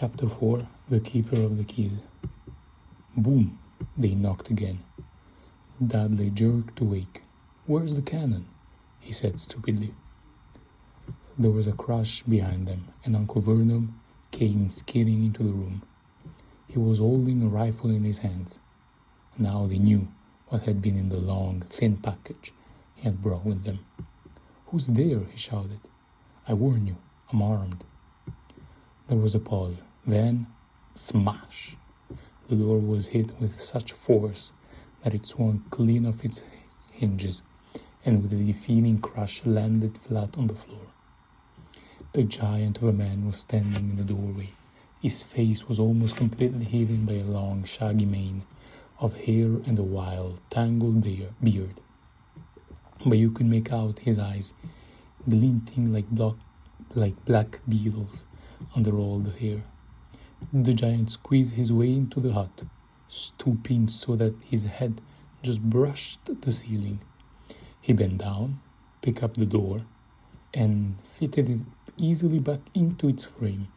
Chapter 4 The Keeper of the Keys. Boom! They knocked again. Dudley jerked awake. "Where's the cannon?" he said stupidly. There was a crash behind them, and Uncle Vernon came skidding into the room. He was holding a rifle in his hands. Now they knew what had been in the long, thin package he had brought with them. "Who's there?" he shouted. "I warn you, I'm armed." There was a pause. Then, smash! The door was hit with such force that it swung clean off its hinges, and with a defeating crash landed flat on the floor. A giant of a man was standing in the doorway. His face was almost completely hidden by a long, shaggy mane of hair and a wild, tangled beard. But you could make out his eyes glinting like black beetles under all the hair. The giant squeezed his way into the hut, stooping so that his head just brushed the ceiling. He bent down, picked up the door, and fitted it easily back into its frame.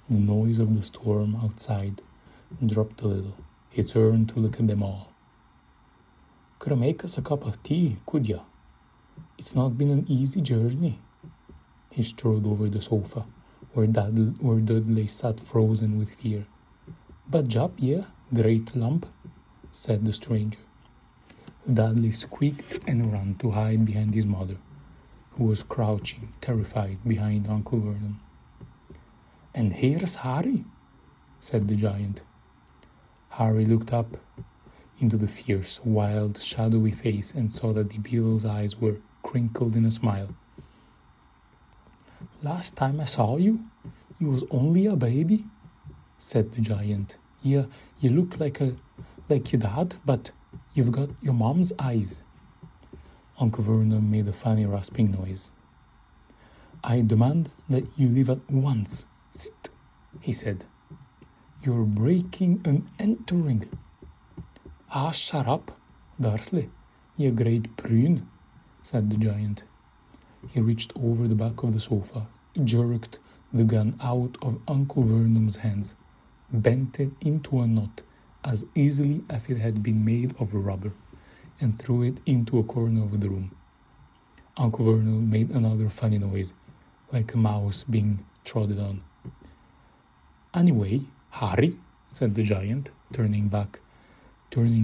The noise of the storm outside dropped a little. He turned to look at them all. "Could I make us a cup of tea, could ya? It's not been an easy journey." He strode over the sofa, where Dudley sat frozen with fear. "Bad job, yeah, great lump," said the stranger. Dudley squeaked and ran to hide behind his mother, who was crouching, terrified, behind Uncle Vernon. "And here's Harry," said the giant. Harry looked up into the fierce, wild, shadowy face and saw that the beetle's eyes were crinkled in a smile. "Last time I saw you, you was only a baby," said the giant. "Yeah, you look like your dad, but you've got your mom's eyes." Uncle Vernon made a funny rasping noise. "I demand that you leave at once. Sit," he said. "You're breaking and entering." "Ah, shut up, Dursley, you great prune," said the giant. He reached over the back of the sofa, jerked the gun out of Uncle Vernon's hands, bent it into a knot as easily as it had been made of rubber, and threw it into a corner of the room. Uncle Vernon made another funny noise, like a mouse being trodden on. "Anyway, Harry," said the giant, turning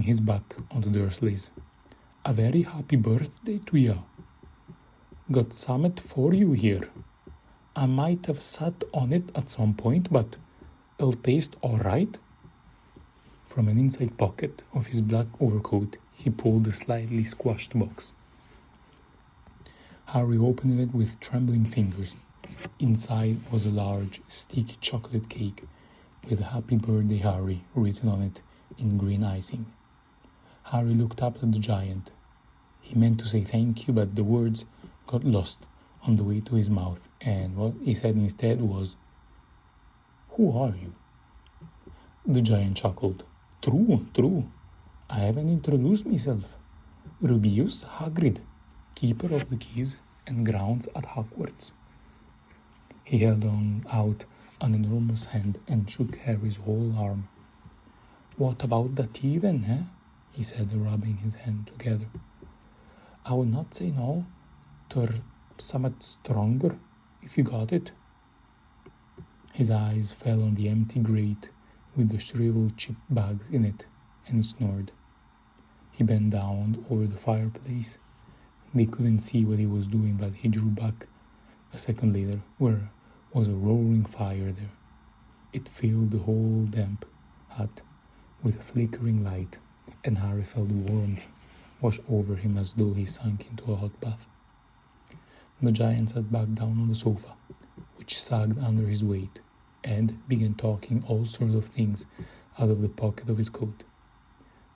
his back on the Dursleys, "a very happy birthday to ya. Got something for you here. I might have sat on it at some point, but it'll taste all right." From an inside pocket of his black overcoat, he pulled a slightly squashed box. Harry opened it with trembling fingers. Inside was a large, sticky chocolate cake with "Happy Birthday, Harry" written on it in green icing. Harry looked up at the giant. He meant to say thank you, but the words got lost on the way to his mouth, and what he said instead was, "Who are you?" The giant chuckled. True. I haven't introduced myself. Rubeus Hagrid, keeper of the keys and grounds at Hogwarts." He held out an enormous hand and shook Harry's whole arm. "What about the tea then, eh?" he said, rubbing his hands together. "I would not say no to somewhat stronger, if you got it." His eyes fell on the empty grate with the shriveled chip bags in it, and he snored. He bent down over the fireplace. They couldn't see what he was doing, but he drew back a second later, where was a roaring fire there. It filled the whole damp hut with a flickering light, and Harry felt warmth wash over him as though he sunk into a hot bath. The giant sat back down on the sofa, which sagged under his weight, and began talking all sorts of things out of the pocket of his coat.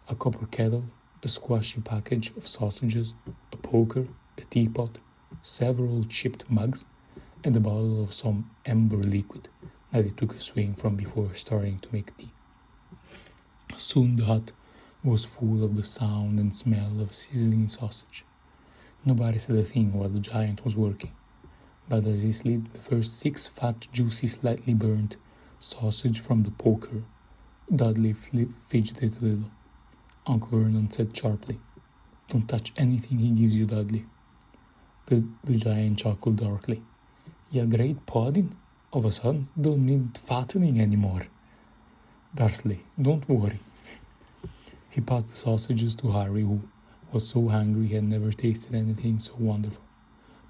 A copper kettle, a squashy package of sausages, a poker, a teapot, several chipped mugs, and a bottle of some amber liquid that he took a swing from before starting to make tea. Soon the hut was full of the sound and smell of sizzling sausage. Nobody said a thing while the giant was working, but as he slid the first 6 fat, juicy, slightly burnt Sausage from the poker. Dudley fidgeted a little. Uncle Vernon said sharply, "Don't touch anything he gives you, Dudley." The giant chuckled darkly. "Your great pudding of a son don't need fattening anymore. Dursley, don't worry." He passed the sausages to Harry, who was so hungry he had never tasted anything so wonderful,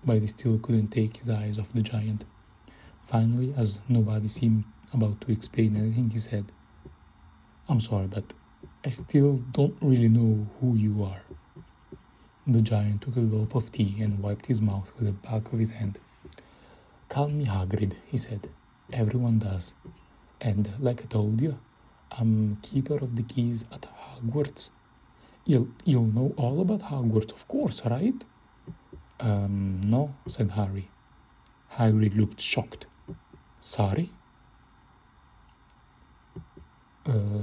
but he still couldn't take his eyes off the giant. Finally, as nobody seemed about to explain anything, he said, "I'm sorry, but I still don't really know who you are." The giant took a gulp of tea and wiped his mouth with the back of his hand. "Call me Hagrid," he said. "Everyone does. And like I told you, I'm keeper of the keys at Hogwarts. You'll know all about Hogwarts, of course, right?" No," said Harry. Hagrid looked shocked. "Sorry?"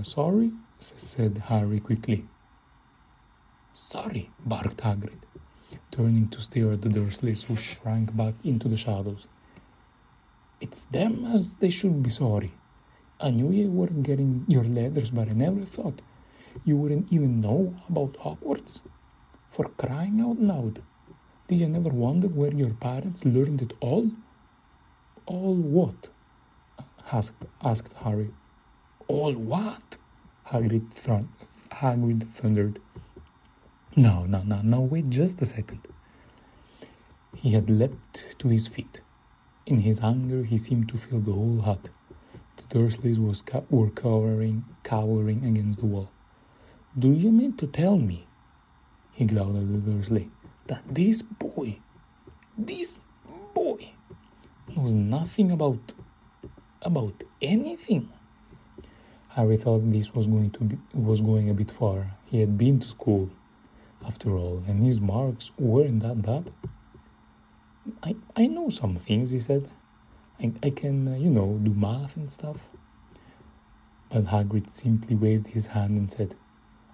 Sorry?" said Harry quickly. "Sorry," barked Hagrid, turning to stare at the Dursleys, who shrank back into the shadows. "It's them as they should be sorry. I knew you weren't getting your letters, but I never thought you wouldn't even know about Hogwarts. For crying out loud. Did you never wonder where your parents learned it all?" "All what?" asked Harry. "All what?" Hagrid thundered. No, wait just a second." He had leapt to his feet. In his anger, he seemed to fill the whole hut. The Dursleys were cowering against the wall. "Do you mean to tell me," he growled at the Dursley, "that this boy knows nothing about anything?" Harry thought this was going a bit far. He had been to school, after all, and his marks weren't that bad. I know some things," he said. I can, do math and stuff." But Hagrid simply waved his hand and said,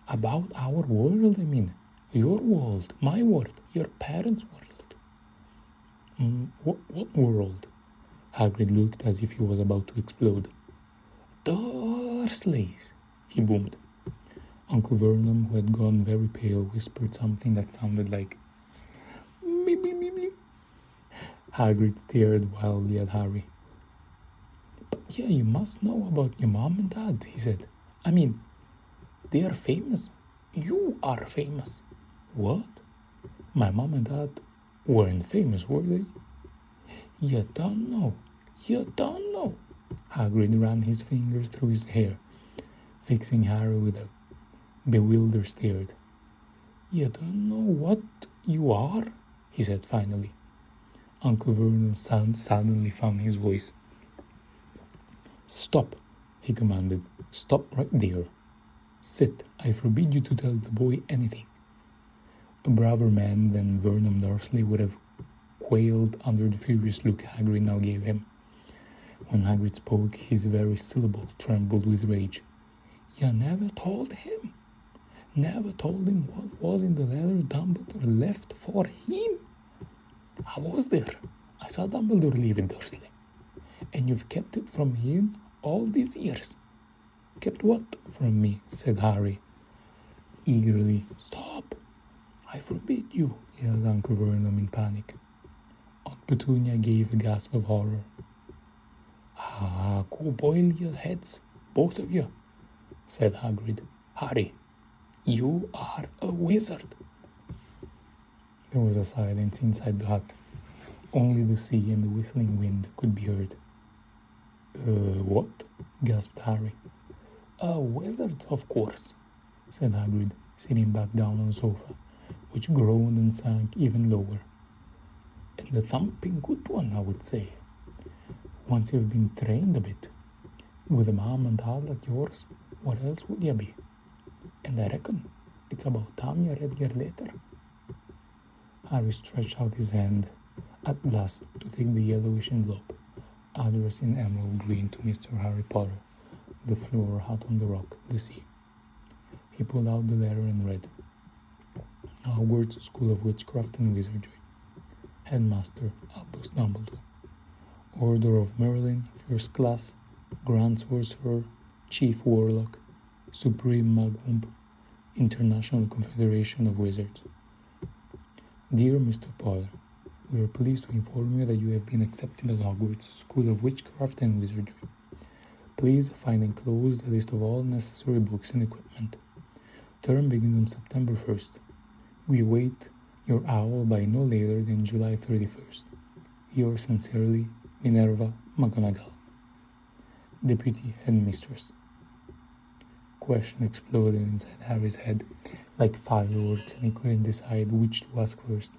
"About our world, I mean. Your world, my world, your parents' world." What world?" Hagrid looked as if he was about to explode. "Dursleys," he boomed. Uncle Vernon, who had gone very pale, whispered something that sounded like "Beep, beep, beep, beep." Hagrid stared wildly at Harry. "But yeah, you must know about your mom and dad," he said. "I mean, they are famous. You are famous." "What? My mom and dad weren't famous, were they?" You don't know. Hagrid ran his fingers through his hair, fixing Harry with a bewildered stare. "You don't know what you are?" he said finally. Uncle Vernon suddenly found his voice. "Stop," he commanded. "Stop right there. Sit. I forbid you to tell the boy anything." A braver man than Vernon Dursley would have quailed under the furious look Hagrid now gave him. When Hagrid spoke, his very syllable trembled with rage. "You never told him? Never told him what was in the letter Dumbledore left for him? I was there. I saw Dumbledore leave it, Dursley. And you've kept it from him all these years." "Kept what from me?" said Harry, eagerly. "Stop! I forbid you," yelled Uncle Vernon in panic. Aunt Petunia gave a gasp of horror. "Ah, go boil your heads, both of you," said Hagrid. "Harry, you are a wizard." There was a silence inside the hut. Only the sea and the whistling wind could be heard. What?" gasped Harry. "A wizard, of course," said Hagrid, sitting back down on the sofa, which groaned and sank even lower. "And a thumping good one, I would say. Once you've been trained a bit. With a mom and dad like yours, what else would you be? And I reckon it's about time you read your letter." Harry stretched out his hand at last to take the yellowish envelope, addressed in emerald green to Mr. Harry Potter, the floor hut on the rock, the sea. He pulled out the letter and read, "Hogwarts School of Witchcraft and Wizardry. Headmaster Albus Dumbledore. Order of Merlin, First Class, Grand Sorcerer, Chief Warlock, Supreme Magwump, International Confederation of Wizards. Dear Mr. Potter, we are pleased to inform you that you have been accepted at Hogwarts School of Witchcraft and Wizardry. Please find enclosed a list of all necessary books and equipment. Term begins on September 1st. We await your owl by no later than July 31st. Yours sincerely, Minerva McGonagall. Deputy Headmistress. Question exploded inside Harry's head like fireworks, and he couldn't decide which to ask first.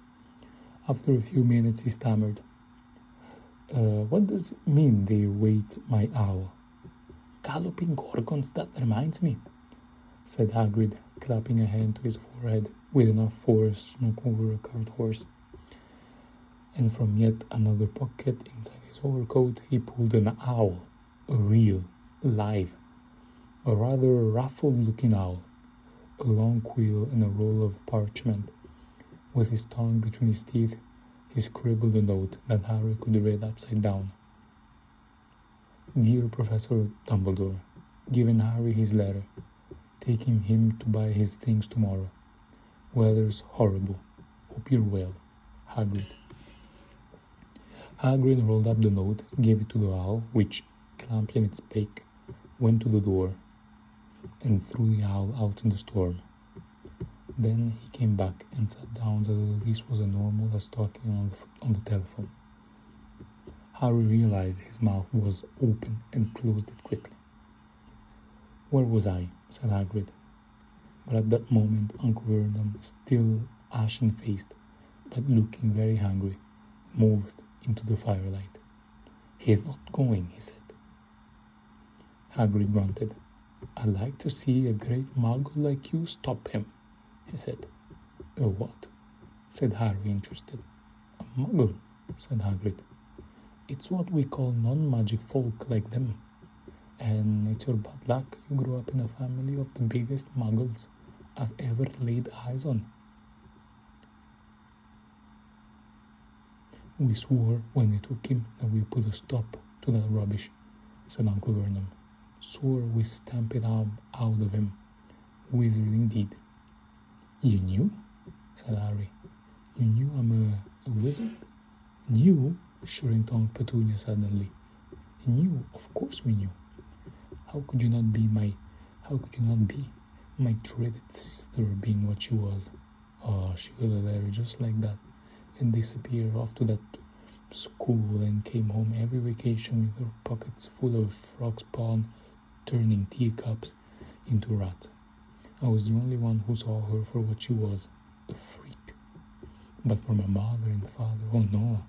After a few minutes he stammered, what does it mean they await my owl? Galloping Gorgons, that reminds me, said Hagrid, clapping a hand to his forehead with enough force to knock over a cart horse. And from yet another pocket inside his overcoat he pulled an owl, a real, live, a rather ruffled-looking owl, a long quill and a roll of parchment. With his tongue between his teeth, he scribbled a note that Harry could read upside down. Dear Professor Dumbledore, given Harry his letter, taking him to buy his things tomorrow. Weather's horrible. Hope you're well. Hagrid. Hagrid rolled up the note, gave it to the owl, which, clamping its beak, went to the door and threw the owl out in the storm. Then he came back and sat down so that this was as normal as talking on the telephone. Harry realized his mouth was open and closed it quickly. Where was I? Said Hagrid. But at that moment Uncle Vernon, still ashen-faced, but looking very hungry, moved into the firelight. He's not going, he said. Hagrid grunted. I'd like to see a great muggle like you stop him, he said. A what? Said Harry, interested. A muggle, said Hagrid. It's what we call non-magic folk like them. And it's your bad luck you grew up in a family of the biggest muggles I've ever laid eyes on. We swore when we took him that we put a stop to that rubbish, said Uncle Vernon. Swore we stamp it out of him. Wizard indeed. You knew? Said Harry. You knew I'm a wizard? Knew? Shrinked Petunia suddenly. Knew? Of course we knew. How could you not be my dreaded sister, being what she was? Oh, she got a letter just like that and disappeared off to that school and came home every vacation with her pockets full of frog spawn, turning teacups into rats. I was the only one who saw her for what she was, a freak. But for my mother and father, oh no,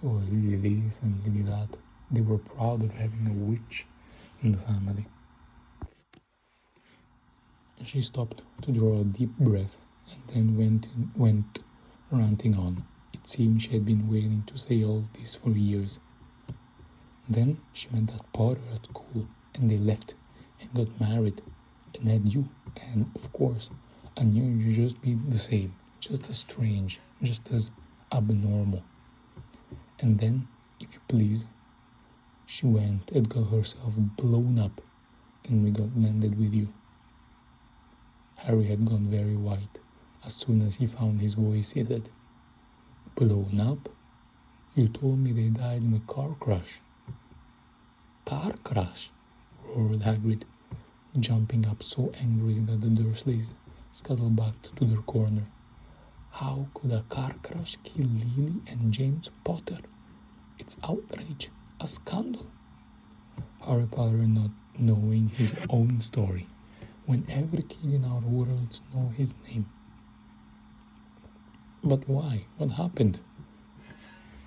it was really this and really that. They were proud of having a witch in the family. She stopped to draw a deep breath and then went ranting on. It seemed she had been waiting to say all this for years. Then she met that Potter at school, and they left and got married and had you, and of course I knew you'd just be the same, just as strange, just as abnormal. And then, if you please, she went and got herself blown up, and we got landed with you. Harry had gone very white as soon as he found his voice. He said, Blown up? You told me they died in a car crash. Car crash? Roared Hagrid, jumping up so angrily that the Dursleys scuttled back to their corner. How could a car crash kill Lily and James Potter? It's outrage, a scandal. Harry Potter not knowing his own story, when every kid in our worlds know his name. But why? What happened?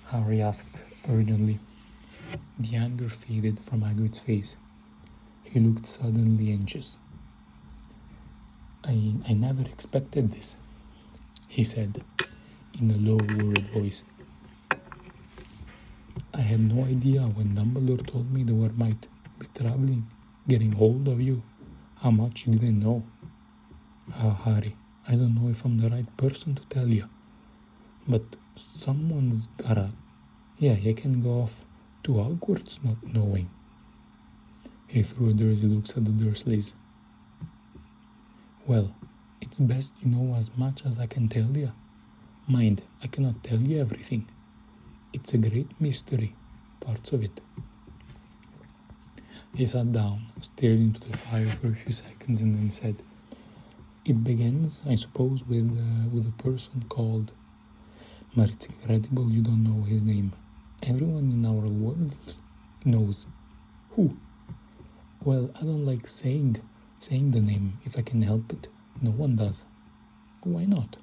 Harry asked urgently. The anger faded from Hagrid's face. He looked suddenly anxious. I never expected this, he said in a low, worried voice. I had no idea when Dumbledore told me there might be trouble getting hold of you, how much you didn't know. Harry, I don't know if I'm the right person to tell you, but someone's gotta... Yeah, you can go off to Hogwarts not knowing. He threw a dirty look at the Dursleys. Well, it's best you know as much as I can tell you. Mind, I cannot tell you everything. It's a great mystery, parts of it. He sat down, stared into the fire for a few seconds, and then said, "It begins, I suppose, with a person called... But it's incredible you don't know his name. Everyone in our world knows. Who? Well, I don't like saying the name if I can help it. No one does. Why not?"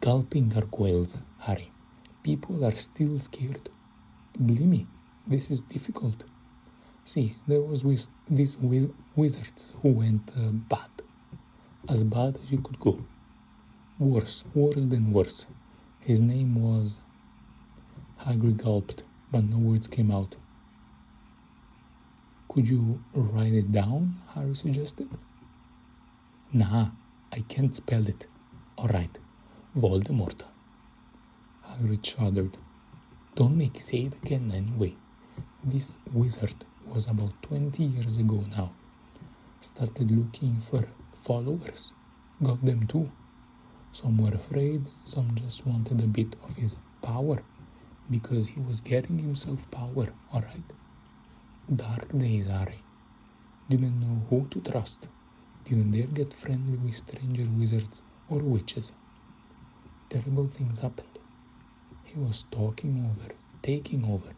Gulping gargoyles, Harry. People are still scared. Blimey, this is difficult. See, there was these wizards who went bad. As bad as you could go. Worse than worse. His name was... Hagrid gulped, but no words came out. "Could you write it down?" Harry suggested. "Nah, I can't spell it." "All right, Voldemort." Hagrid shuddered. "Don't make me say it again anyway. This wizard was about 20 years ago now. Started looking for followers. Got them too. Some were afraid, some just wanted a bit of his power, because he was getting himself power, alright? Dark days, Harry. Didn't know who to trust. Didn't dare get friendly with stranger wizards or witches. Terrible things happened. He was taking over.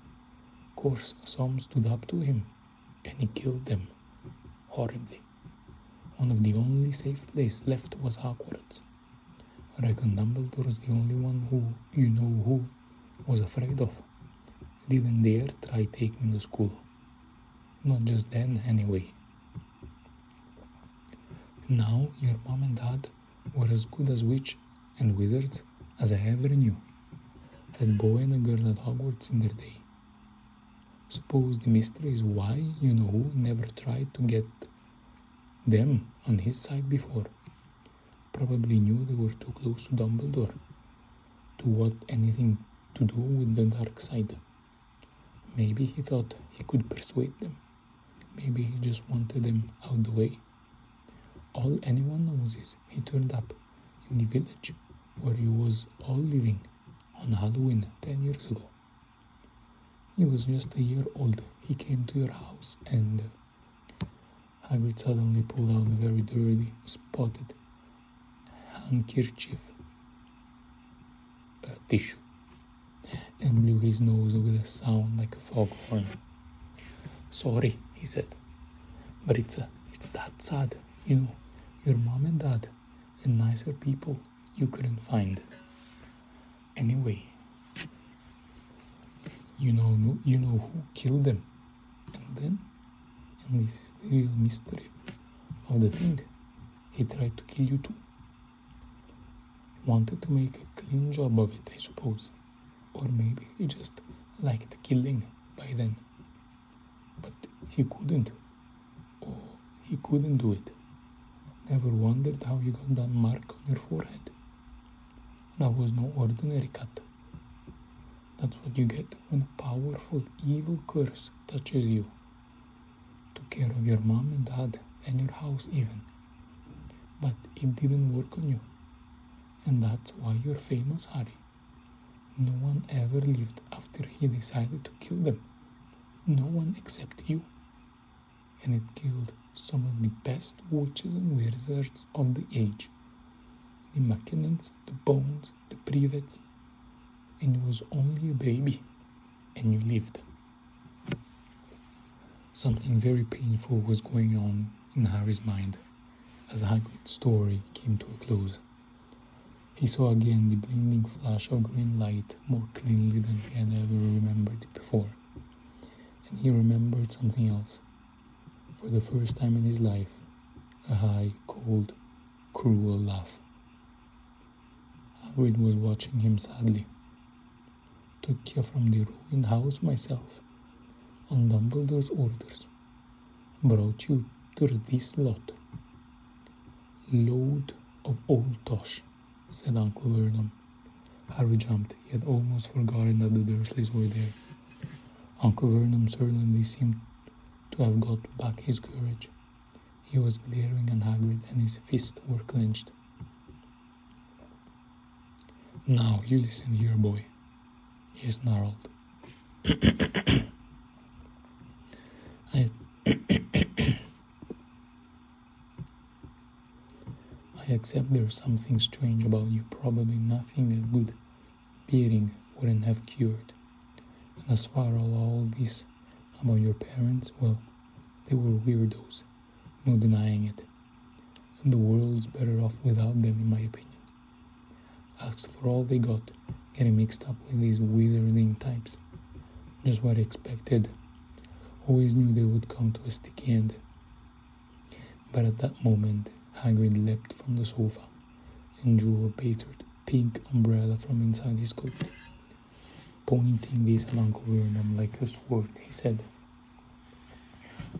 Of course, some stood up to him, and he killed them. Horribly. One of the only safe places left was Hogwarts. I reckon Dumbledore's the only one who was afraid of. Didn't dare try take me to school. Not just then, anyway. Now your mom and dad were as good as witch and wizards as I ever knew. Had boy and a girl at Hogwarts in their day. Suppose the mystery is why you-know-who never tried to get them on his side before. Probably knew they were too close to Dumbledore to want anything to do with the dark side. Maybe he thought he could persuade them. Maybe he just wanted them out the way. All anyone knows is he turned up in the village where you was all living on Halloween 10 years ago. He was just a year old. He came to your house and... Hagrid suddenly pulled out a very dirty, spotted handkerchief, tissue, and blew his nose with a sound like a foghorn. "Sorry," he said, "but it's that sad, your mom and dad and nicer people you couldn't find. Anyway, you know who killed them, and this is the real mystery of the thing, he tried to kill you too. Wanted to make a clean job of it, I suppose. Or maybe he just liked killing by then. But he couldn't. Oh, he couldn't do it. Never wondered how you got that mark on your forehead. That was no ordinary cut. That's what you get when a powerful evil curse touches you. Took care of your mom and dad and your house even. But it didn't work on you. And that's why you're famous, Harry. No one ever lived after he decided to kill them. No one except you. And it killed some of the best witches and wizards of the age. The Mackinnons, the Bones, the Privets. And you was only a baby. And you lived." Something very painful was going on in Harry's mind as Hagrid's story came to a close. He saw again the blinding flash of green light more clearly than he had ever remembered it before. And he remembered something else. For the first time in his life, a high, cold, cruel laugh. Hagrid was watching him sadly. "Took you from the ruined house myself, on Dumbledore's orders. Brought you to this lot. Load of old tosh," said Uncle Vernon. Harry jumped. He had almost forgotten that the Dursleys were there. Uncle Vernon certainly seemed to have got back his courage. He was glaring at Hagrid and his fists were clenched. "Now, you listen here, boy," he snarled. I, I accept there's something strange about you, probably nothing a good beating wouldn't have cured. And as far as all this about your parents, well, they were weirdos, no denying it. And the world's better off without them, in my opinion. Asked for all they got, getting mixed up with these wizarding types. Just what I expected. Always knew they would come to a sticky end. But at that moment, Hagrid leapt from the sofa and drew a battered pink umbrella from inside his coat. Pointing this at Uncle Vernon like a sword, he said,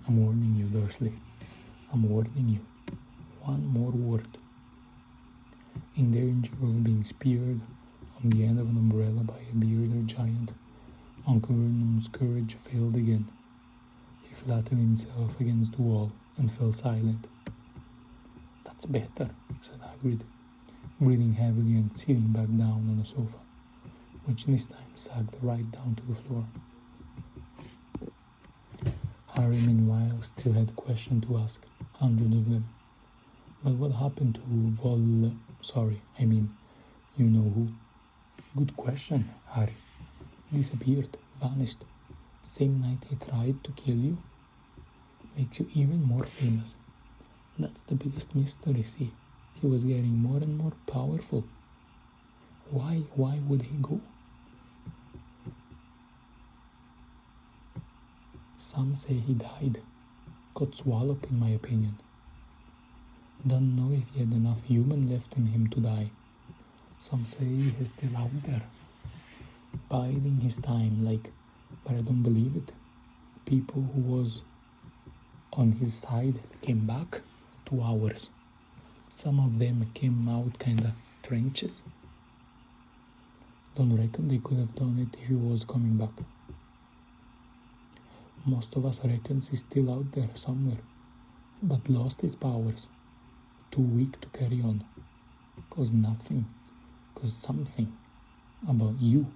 "I'm warning you, Dursley. I'm warning you. One more word." In danger of being speared on the end of an umbrella by a bearded giant, Uncle Vernon's courage failed again. He flattened himself against the wall and fell silent. "That's better," said Hagrid, breathing heavily and sitting back down on the sofa, which this time sagged right down to the floor. Harry, meanwhile, still had questions to ask, hundreds of them. But what happened to you know who? Good question, Harry. Disappeared, vanished. Same night he tried to kill you? Makes you even more famous. That's the biggest mystery, see? He was getting more and more powerful. Why would he go? Some say he died. Got swallowed, in my opinion. Don't know if he had enough human left in him to die. Some say he's still out there, biding his time, but I don't believe it. People who was on his side came back to ours. Some of them came out kinda trenches. Don't reckon they could have done it if he was coming back. Most of us reckons he's still out there somewhere, but lost his powers. Too weak to carry on. Cause something about you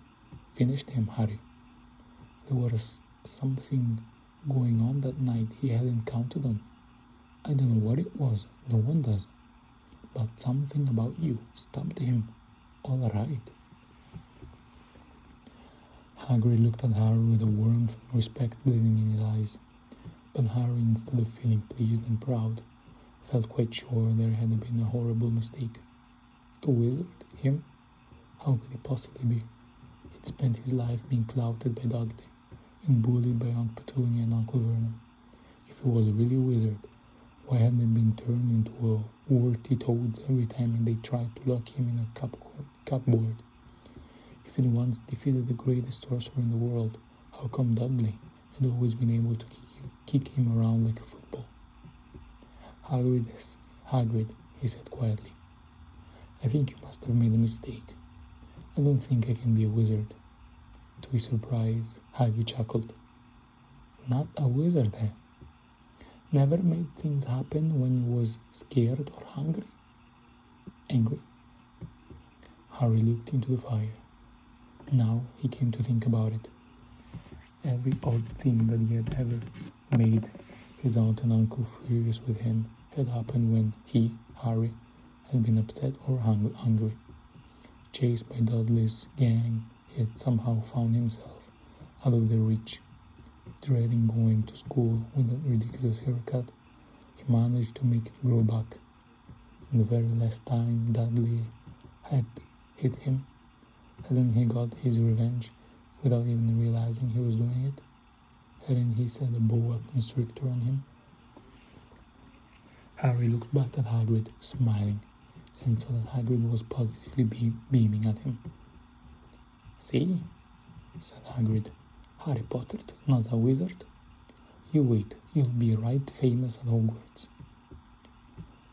finished him, Harry. There was something going on that night he hadn't counted on. I don't know what it was, no one does. But something about you stopped him. All right. Hagrid looked at Harry with a warmth and respect blazing in his eyes. But Harry, instead of feeling pleased and proud, felt quite sure there had been a horrible mistake. A wizard? Him? How could he possibly be? He'd spent his life being clouted by Dudley and bullied by Aunt Petunia and Uncle Vernon. If he was really a wizard, why hadn't he been turned into a warty toads every time they tried to lock him in a cupboard? If he'd once defeated the greatest sorcerer in the world, how come Dudley had always been able to kick him around like a football? Hagrid, he said quietly, I think you must have made a mistake. I don't think I can be a wizard. To his surprise, Hagrid chuckled. Not a wizard, eh? Never made things happen when you was scared or angry? Harry looked into the fire. Now he came to think about it. Every odd thing that he had ever made his aunt and uncle furious with him had happened when he, Harry, had been upset or hungry. Chased by Dudley's gang, he had somehow found himself out of their reach. Dreading going to school with that ridiculous haircut, he managed to make it grow back. And the very last time Dudley had hit him, hadn't he got his revenge without even realizing he was doing it? Hadn't he set a boa constrictor on him? Harry looked back at Hagrid, smiling, and saw that Hagrid was positively beaming at him. See, said Hagrid, Harry Potter, not a wizard. You wait, you'll be right famous at Hogwarts.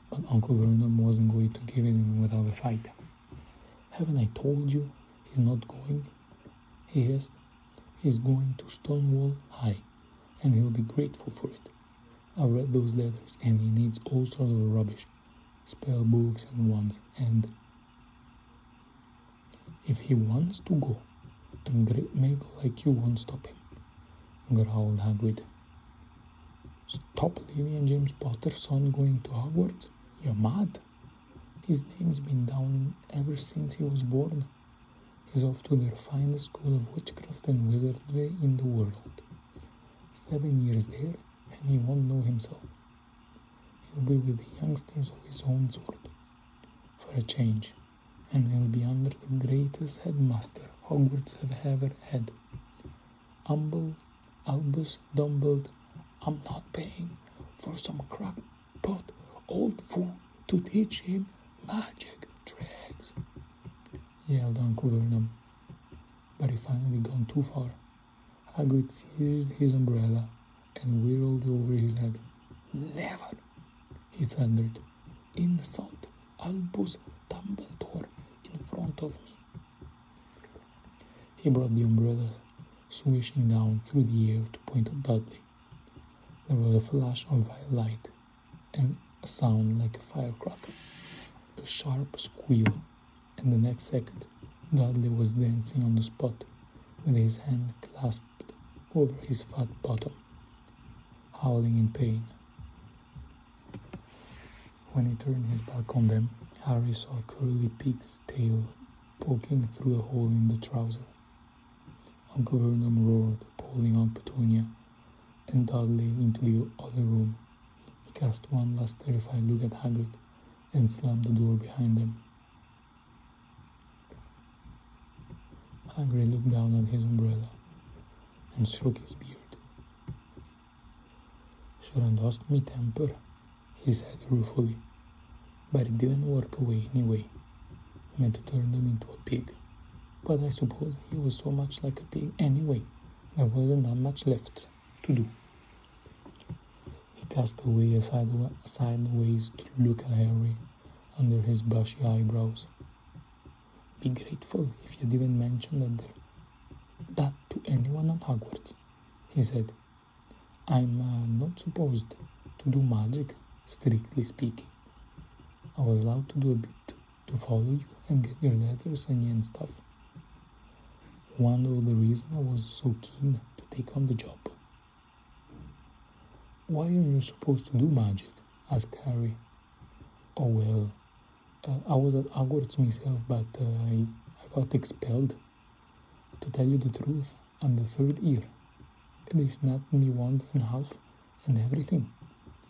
But Uncle Vernon wasn't going to give it in without a fight. Haven't I told you he's not going? He is. He's going to Stonewall High, and he'll be grateful for it. I've read those letters, and he needs all sorts of rubbish, spell books and wands, and if he wants to go, and great mago like you won't stop him, growled Hagrid. Stop Lily James Potter's son going to Hogwarts? You're mad. His name's been down ever since he was born. He's off to their finest school of witchcraft and wizardry in the world. 7 years there, and he won't know himself. He'll be with the youngsters of his own sort, for a change, and he'll be under the greatest headmaster Hogwarts have ever had. Albus Dumbledore, I'm not paying for some crackpot old fool to teach him magic tricks, yelled Uncle Vernon. But he finally gone too far. Hagrid seized his umbrella and whirled over his head. Never, he thundered. Insult Albus Dumbledore in front of me. He brought the umbrella swishing down through the air to point at Dudley. There was a flash of violet light and a sound like a firecracker, a sharp squeal, and the next second Dudley was dancing on the spot with his hand clasped over his fat bottom, howling in pain. When he turned his back on them, Harry saw Curly Pig's tail poking through a hole in the trouser. Uncle Vernon roared, pulling on Petunia and Dudley into the other room. He cast one last terrified look at Hagrid and slammed the door behind them. Hagrid looked down at his umbrella and stroked his beard. Shouldn't lost me temper, he said ruefully, but it didn't work away anyway. Meant to turn him into a pig, but I suppose he was so much like a pig anyway, there wasn't that much left to do. He cast away sideways to look at Harry under his bushy eyebrows. Be grateful if you didn't mention that to anyone at Hogwarts, he said. I'm not supposed to do magic, strictly speaking. I was allowed to do a bit to follow you and get your letters and stuff. One of the reasons I was so keen to take on the job. Why are you supposed to do magic? Asked Harry. Oh well, I was at Hogwarts myself, but I got expelled. To tell you the truth, I'm the third year. They snapped me 1.5 and everything,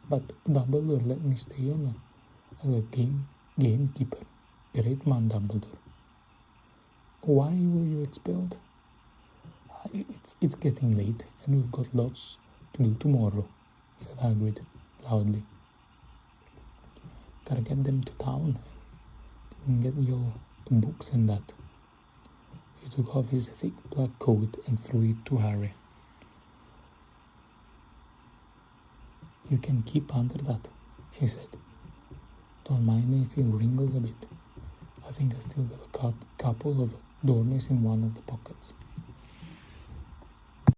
but Dumbledore let me stay on as a gamekeeper. Great man, Dumbledore. Why were you expelled? It's getting late, and we've got lots to do tomorrow, said Hagrid loudly. Gotta get them to town and get your books and that. He took off his thick black coat and threw it to Harry. You can keep under that, he said. Don't mind if it wrinkles a bit. I think I still got a couple of dormice in one of the pockets.